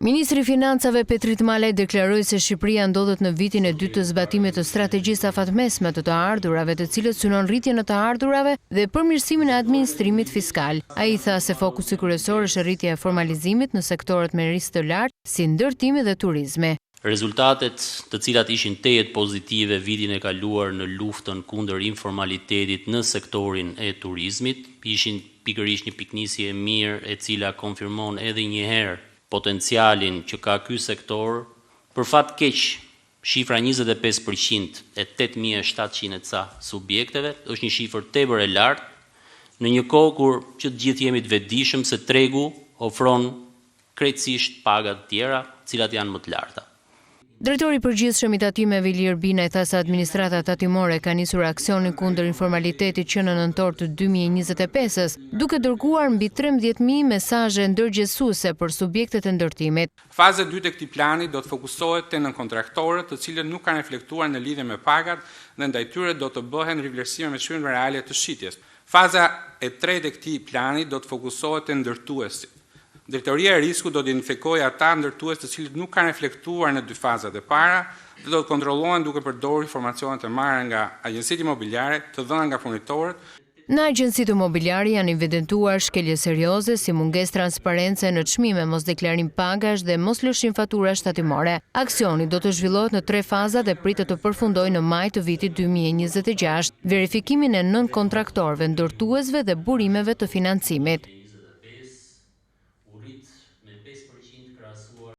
Ministri i Financave Petrit Malaj deklaroi se Shqipëria ndodhet në vitin e dytë të zbatimit të strategjisë afatmesme të ardhurave, të cilët synon rritjen e të ardhurave dhe përmirësimin e administrimit fiskal. Ai tha se fokusi kryesor është rritja e formalizimit në sektorët me risk të lartë, si ndërtimi dhe turizmi. Rezultatet të cilat ishin tejet pozitive vitin e kaluar në luftën kundër informalitetit në sektorin e turizmit, ishin pikërisht një piknisje e mirë e cila konfirmon edhe një herë potencialin që ka ky sektor. Për fat keq, shifra 25% e 8700 e ca subjekteve është një shifër tepër e lartë në një kohë kur që të gjithë jemi të vetëdijshëm se tregu ofron krejtësisht paga të tjera, të cilat janë më të larta. Drejtori i përgjithshëm i tatimeve Ilir Binaj tha se administrata tatimore ka nisur aksionin kundër informalitetit që në nëntor të 2025-s, duke dërguar mbi 13.000 mesazhe ndërgjegjësuese për subjektet e ndërtimit. Faza e dytë e këtij plani do të fokusohet te nënkontraktorët, të cilët nuk kanë reflektuar në lidhje me pagat dhe ndaj tyre do të bëhen rivlerësime me çmimet reale të shitjes. Faza e tretë e këtij plani do të fokusohet te ndërtuesit. Drejtoria e risku do të identifikojë ata ndërtues të cilët nuk kanë reflektuar në dy fazat e para dhe do të kontrollohen duke përdorur informacionet e marra nga agjencitë imobiliare, të dhëna nga furnitorët. Në agjencitë imobiliare janë evidentuar shkelje serioze si mungesë transparence në çmime, mosdeklarim pagash dhe moslëshim faturash tatimore. Aksioni do të zhvillohet në 3 faza dhe pritet të përfundojë në maj të vitit 2026, verifikimin e nënkontraktorëve, ndërtuesve dhe burimeve të financimit.